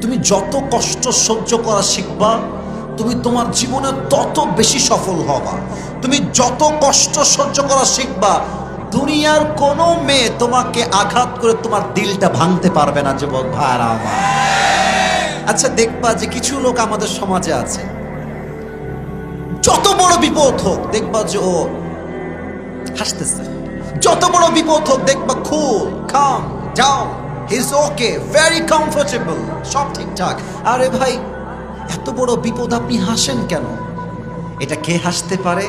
তুমি যত কষ্ট সহ্য করা শিখবা, তুমি তোমার জীবনে তত বেশি সফল হবা। তুমি যত কষ্ট সহ্য করা শিখবা, দুনিয়ার কোনো মেয়ে তোমাকে আঘাত করে তোমার দিলটা ভাঙতে পারবে না। যুবক ভাইরা আমার, আচ্ছা দেখবা যে কিছু লোক আমাদের সমাজে আছে, যত বড় বিপদ হোক দেখবা যে ও হাসতেছে, যত বড় বিপদ হোক দেখবা cool, calm down, he is okay, very comfortable, সব ঠিকঠাক। আরে ভাই, এত বড় বিপদ আপনি হাসেন কেন? এটা কে হাসতে পারে?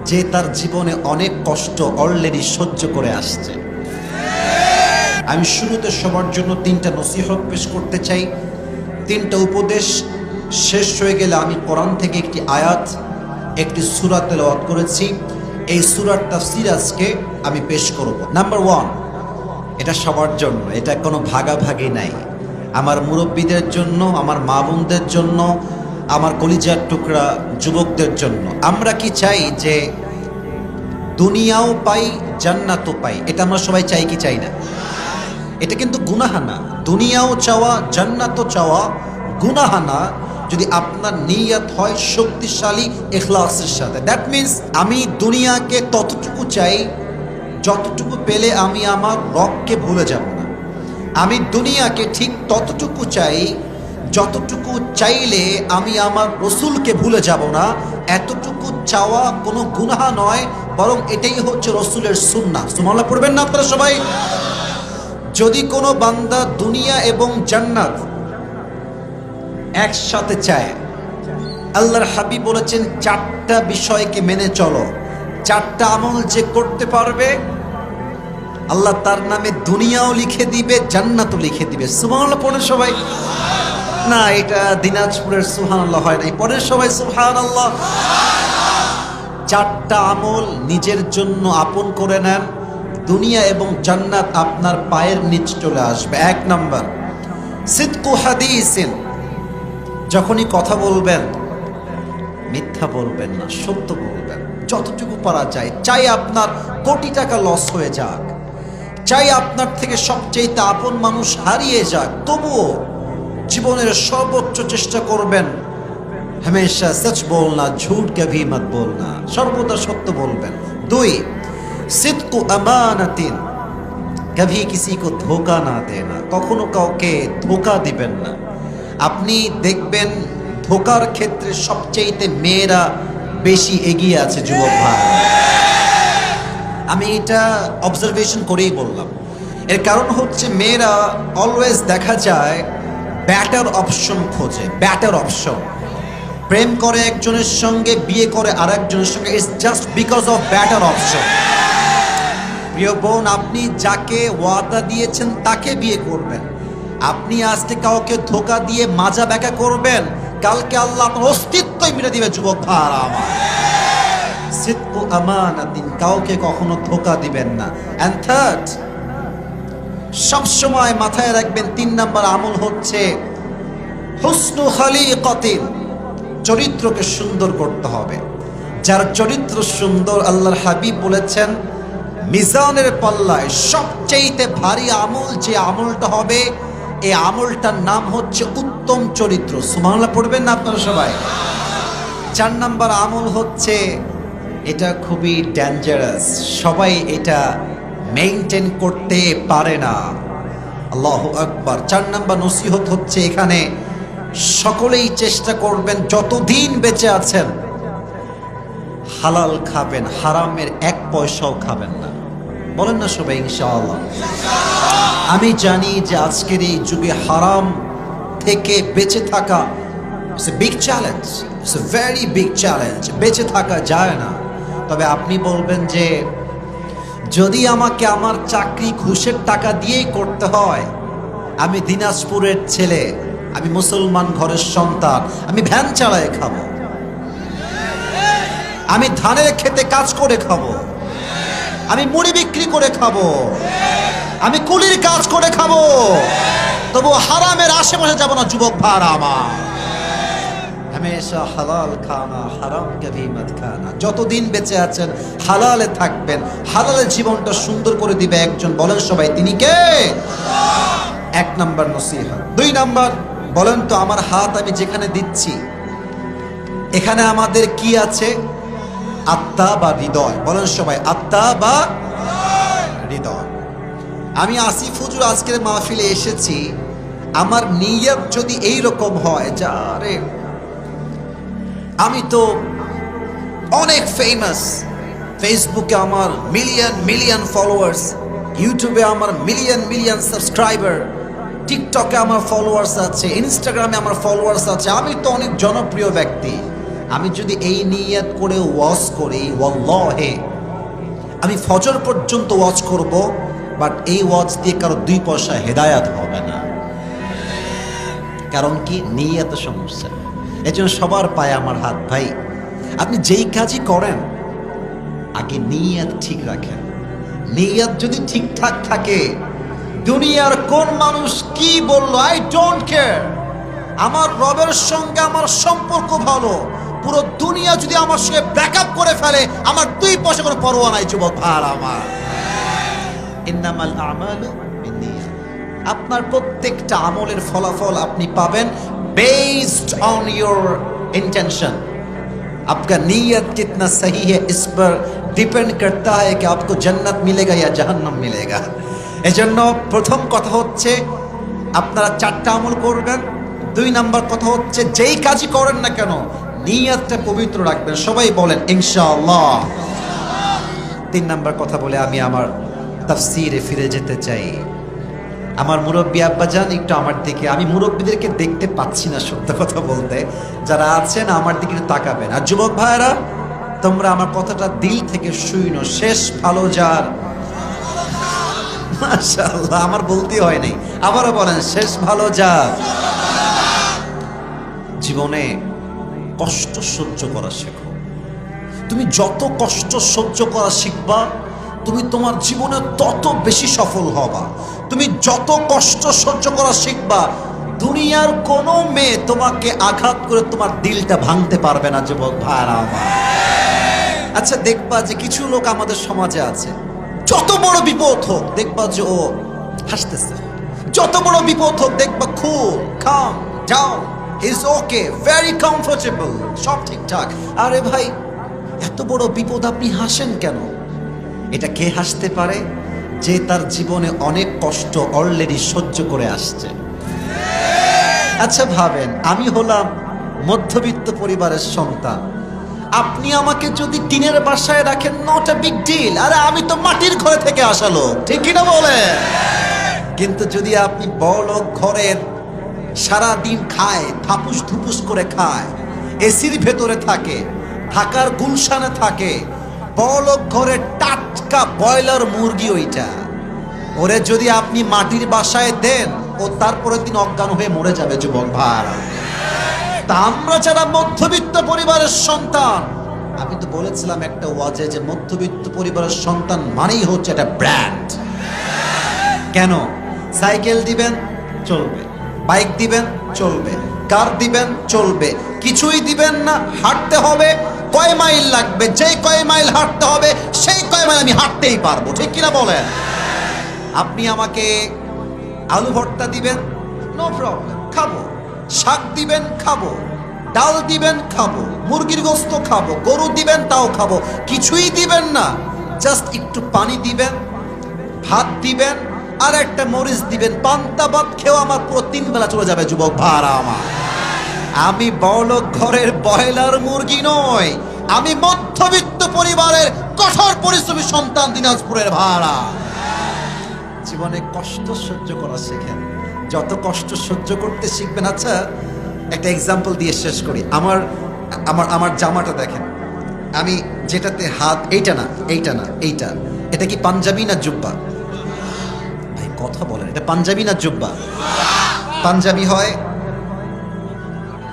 যে তার জীবনে অনেক কষ্ট অলরেডি সহ্য করে আসছে। আমি শুরুতে সবার জন্য 3টা নসিহত পেশ করতে চাই। 3টা উপদেশ শেষ হয়ে গেলে আমি কোরআন থেকে একটি আয়াত, একটি সূরা তেলাওয়াত করেছি, এই সূরার তাফসীর আজকে আমি পেশ করব। নাম্বার 1, এটা সবার জন্য, এটা কোনো ভাগাভাগি নাই। আমার মুরব্বীদের জন্য, আমার মা বোনদের জন্য, আমার কলিজার টুকরা যুবকদের জন্য। আমরা কি চাই যে দুনিয়াও পাই, জান্নাতও পাই? এটা আমরা সবাই চাই কি চাই না? এটা কিন্তু গুনাহ না। দুনিয়াও চাওয়া, জান্নাতও চাওয়া গুনাহ না, যদি আপনার নিয়ত হয় শক্তিশালী ইখলাসের সাথে। দ্যাট মিন্স আমি দুনিয়াকে ততটুকু চাই যতটুকু পেলে আমি আমার রবকে ভুলে যাব না। আমি দুনিয়াকে ঠিক ততটুকু চাই যতটুকু চাইলে আমি আমার রসুলকে ভুলে যাব না। এতটুকু চাওয়া কোনো গুনাহ নয়, বরং এটাই হচ্ছে রসুলের সুন্নাহ। সুবহানাল্লাহ পড়বেন না আপনারা সবাই? যদি কোনো বান্দা দুনিয়া এবং জান্নাত একসাথে চায়, আল্লাহর হাবিব বলেছেন 4টা বিষয়কে মেনে চলো। 4টা আমল যে করতে পারবে, আল্লাহ তার নামে দুনিয়াও লিখে দিবে, জান্নাতও লিখে দিবে। সুবহানাল্লাহ পড়েন সবাই? না, এটা দিনাজপুরের সুবহানাল্লাহ হয় নাই, পড়েন সবাই সুবহানাল্লাহ। 4টা আমল নিজের জন্য আপন করে নেন, দুনিয়া এবং জান্নাত আপনার পায়ের নিচ চলে আসবে। 1 নাম্বার, সিদকু হাদিসিন, যখনই কথা বলবেন মিথ্যা বলবেন না, সত্য বলবেন যতটুকু পারা যায়। চাই আপনার কোটি টাকা লস হয়ে যাক, চাই আপনার থেকে সবচেয়ে আপন মানুষ হারিয়ে যাক, তবুও জীবনের সর্বোচ্চ চেষ্টা করবেন हमेशा सच बोलना, झूठ कभी मत बोलना, সর্বদা সত্য বলবেন। 2, সিদকু আমানাতিন, কভি কিসি কো ধোকা না দেনা, কখনো কাউকে ধোকা দিবেন না। আপনি দেখবেন ধোকার ক্ষেত্রে সবচেয়ে মেয়েরা বেশি এগিয়ে আছে যুবক ভাই। আমি এটা অবজারভেশন করেই বললাম। এর কারণ হচ্ছে মেয়েরা অলওয়েজ দেখা যায় ব্যাটার অপশন খোঁজে, ব্যাটার অপশন। প্রেম করে একজনের সঙ্গে, বিয়ে করে আরেকজনের সঙ্গে, it's just because of batter option. প্রিয় বোন, আপনি যাকে ওয়াদা দিয়েছেন তাকে বিয়ে করবেন। আপনি আজকে কাউকে ধোকা দিয়ে মাজা ব্যাকা করবেন, কালকে আল্লাহ আপনার অস্তিত্বই মিটে দিবে। যুবক ভাইরা আমার, সিদকু আমানাতিন, কাউকে কখনো ধোকা দিবেন না। এন্ড থার্ড, সবসময় মাথায় রাখবেন 3 নাম্বার আমল হচ্ছে হুসনু খালিকাতিন, চরিত্রকে সুন্দর করতে হবে। যার চরিত্র সুন্দর, আল্লাহর হাবিব বলেছেন মিজানের পাল্লায় সবচেয়ে ভারী আমল যে আমলটা হবে, এই আমলটার নাম হচ্ছে উত্তম চরিত্র। সুবহানাল্লাহ পড়বেন না আপনারা সবাই? 4 নাম্বার আমল হচ্ছে, এটা খুবই ডেঞ্জারাস, সবাই এটা মেইনটেইন করতে পারে না। আল্লাহু আকবার। 4 নাম্বার নসিহত হচ্ছে এখানে, সকলেই চেষ্টা করবেন যতদিন বেঁচে আছেন হালাল খাবেন, হারামের 1 পয়সাও খাবেন না। বলেন না সবাই ইনশাআল্লাহ? আমি জানি যে আজকের এই যুগে হারাম থেকে বেঁচে থাকা it's a big challenge, it's a very big challenge. বেঁচে থাকা যায় না। তবে আপনি বলবেন যে যদি আমাকে আমার চাকরি ঘুষের টাকা দিয়েই করতে হয়, আমি দিনাজপুরের ছেলে, আমি মুসলমান ঘরের সন্তান, আমি ভ্যান চালায় খাবো, আমি ধানের খেতে কাজ করে খাবো, আমি মুড়ি বিক্রি করে খাবো, আমি কুলির কাজ করে খাবো, তবু হারামের আশেপাশে যাব না। যুবক ভাইরা আমার, हमेशा হালাল খানা, হারাম কভি মত খানা। যতদিন বেঁচে আছেন হালালে থাকবেন, হালালে জীবনটা সুন্দর করে দিবে একজন। বলেন সবাই, তিনি কে? 1 নাম্বার নসিহত। 2 নাম্বার, বলেন তো, আমার হাত আমি যেখানে দিচ্ছি এখানে আমাদের কি আছে? আত্মা বা হৃদয়? বলেন সবাই, আত্মা বা হৃদয়। আমি আসিফ হুজুর আজকের মাহফিলে এসেছি, আমার নিয়ত যদি এই রকম হয়, যারে আমি তো অনেক ফেমাস, ফেসবুকে আমার মিলিয়ন মিলিয়ন ফলোয়ার্স, ইউটিউবে আমার মিলিয়ন মিলিয়ন সাবস্ক্রাইবার, টিকটকে আমার ফলোয়ার্স আছে, ইনস্টাগ্রামে আমার ফলোয়ার্স আছে, আমি তো অনেক জনপ্রিয় ব্যক্তি। আমি যদি এই নিয়ত করে ওয়াজ করি, ওয়াল্লাহে আমি ফজর পর্যন্ত ওয়াজ করব, বাট এই ওয়াজ দিয়ে কারো 2 পয়সা হেদায়াত হবে না। কারণ কি? নিয়ত সমস্যা। এজন্য সবার পায়ে আমার হাত। ভাই, আপনি যেই কাজই করেন আগে নিয়ত ঠিক রাখেন। নিয়ত যদি ঠিকঠাক থাকে, দুনিয়ার কোন মানুষ কি বললো আই ডোন্ট কেয়ার। আমার রবের সঙ্গে আমার সম্পর্ক ভালো, পুরো দুনিয়া যদি আমার সঙ্গে ব্রেকআপ করে ফেলে, আমার 2 পয়সা কোনো পরোয়া নাই যুবক ভাই আমার। ইন্নামাল আমালু বিন্নিয়াত। আপনার প্রত্যেকটা আমলের ফলাফল আপনি পাবেন বেসড অন योर इंटेंशन। आपका नीयत कितना सही है इस पर डिपेंड करता है कि आपको जन्नत मिलेगा या जहन्नम मिलेगा। এজন্য প্রথম কথা হচ্ছে আপনারা 4টা আমল করবেন। 2 নাম্বার কথা হচ্ছে যেই কাজই করেন না কেন নিয়তটা পবিত্র রাখবেন। সবাই বলেন ইনশাআল্লাহ। 3 নাম্বার কথা বলে আমি আমার তাফসীরে ফিরে যেতে চাই। আমার মুরব্বী আব্বাজান একটু আমার দিকে, আমি মুরব্বীদেরকে দেখতে পাচ্ছি না সত্য কথা বলতে, যারা আছেন আমার দিকে একটু তাকাবেন। আর যুবক ভাইরা, তোমরা আমার কথাটা দিল থেকে শুনো। শেষ ভালো যার, মাশাআল্লাহ, আমার বলতে হয় নাই, আবারও বলেন শেষ ভালো যার। জীবনে কষ্ট সহ্য করা শেখো। তুমি যত কষ্ট সহ্য করা শিখবা, তুমি তোমার জীবনে তত বেশি সফল হবা। তুমি যত কষ্ট সহ্য করা শিখবা, দুনিয়ার কোনো মেয়ে তোমাকে আঘাত করে তোমার দিলটা ভাঙতে পারবে না যুবক ভাইরা আমার। আচ্ছা, দেখবা যে কিছু লোক আমাদের সমাজে আছে, যত বড় বিপদ হোক দেখবা যে ও হাসতেছে, যত বড় বিপদ হোক দেখবা খুব calm down, is okay, very comfortable, সব ঠিকঠাক। আরে ভাই, এত বড় বিপদ আপনি হাসেন কেন? এটা কে হাসতে পারে? যে তার জীবনে অনেক কষ্ট অলরেডি সহ্য করে আসছে। আচ্ছা ভাবেন, আমি হলাম মধ্যবিত্ত পরিবারের সন্তান, আপনি আমাকে যদি টিনের বাসায় রাখেন, নট আ বিগ ডিল। আরে আমি তো মাটির ঘরে থেকে আসা লোক, ঠিক কিনা বলে? কিন্তু যদি আপনি বড়লোক ঘরের, সারা দিন খায়, থাপুস থুপুস করে খায়, এসির ভেতরে থাকে, ঢাকার গুলশানে থাকে, বড়লোক ঘরে টাটকা ব্রয়লার মুরগি, ওইটা ওরে যদি আপনি মাটির বাসায় দেন, ও তারপরের দিন অজ্ঞান হয়ে মরে যাবে যুবক ভাই। তা আমরা যারা মধ্যবিত্ত পরিবারের সন্তান, আমি তো বলেছিলাম একটা ওয়াজে যে মধ্যবিত্ত পরিবারের সন্তান মানেই হচ্ছে একটা ব্র্যান্ড। কেন? সাইকেল দিবেন চলবে, বাইক দিবেন চলবে, কার দিবেন চলবে, কিছুই দিবেন না, হাঁটতে হবে। কয় মাইল লাগবে, যেই কয় মাইল হাঁটতে হবে সেই কয় মাইল আমি হাঁটতেই পারবো, ঠিক কিনা বলেন? আপনি আমাকে আলু ভর্তা দিবেন, নো প্রবলেম, খাবো। শাক দিবেন, খাবো। ডাল দিবেন, খাবো। মুরগির গোস্ত খাবো। গরু দিবেন, তাও খাবো। কিছুই দিবেন না, জাস্ট একটু পানি দিবেন, ভাত দিবেন, আর একটা মরিচ দিবেন, পান্তা ভাত খেয়েও আমার পুরো 3 বেলা চলে যাবে যুবক ভাড়া আমার। আমি বড়লোক ঘরের ব্রয়লার মুরগি নই, আমি মধ্যবিত্ত পরিবারের কঠোর পরিশ্রমী সন্তান, দিনাজপুরের ভাড়া। জীবনে কষ্ট সহ্য করা শেখেন, যত কষ্ট সহ্য করতে শিখবেন। আচ্ছা, একটা এক্সাম্পল দিয়ে শেষ করি। আমার আমার আমার জামাটা দেখেন, আমি যেটাতে হাত, এইটা না, এইটা না, এইটা, এটা কি পাঞ্জাবি না জুব্বা? ভাই কথা বলেন, এটা পাঞ্জাবি না জুব্বা? পাঞ্জাবি হয়,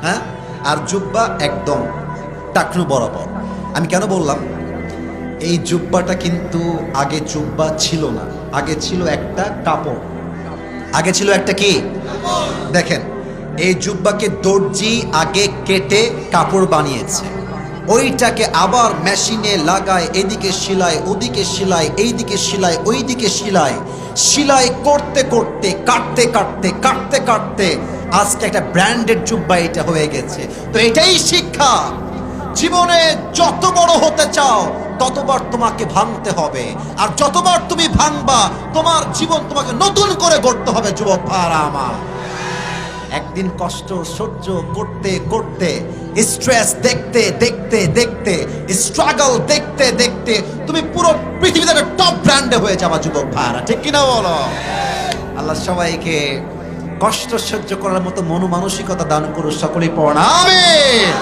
হ্যাঁ, আর জুব্বা একদম টাকনু বরাবর। আমি কেন বললাম এই জুব্বাটা? কিন্তু আগে জুব্বা ছিল না, আগে ছিল একটা কাপড়, আগে ছিল একটা কি? দেখেন, এই জুব্বাকে দর্জি আগে কেটে কাপড় বানিয়েছে, ওইটাকে আবার মেশিনে লাগায়, এদিকে সেলাই, ওদিকে সেলাই, এইদিকে সেলাই, ওইদিকে সেলাই, সেলাই করতে করতে, কাটতে কাটতে, কাটতে কাটতে আজকে একটা ব্র্যান্ডেড জুব্বা এটা হয়ে গেছে। তো এটাই শিক্ষা, জীবনে যত বড় হতে চাও ততবার তোমাকে ভাঙতে হবে, আর যতবার তুমি ভাঙবা তোমার জীবন তোমাকে নতুন করে গড়তে হবে। যুবক ভাইরা আমার, একদিন কষ্ট সহ্য করতে করতে, স্ট্রেস দেখতে দেখতে দেখতে, স্ট্রাগল দেখতে দেখতে তুমি পুরো পৃথিবীতে একটা টপ ব্র্যান্ডে হয়ে যাবা যুবক ভাইরা, ঠিক কিনা বলো? আল্লাহ সবাইকে কষ্ট সহ্য করার মতো মনোমানসিকতা দান করুন, সকলেই পড়া আমিন।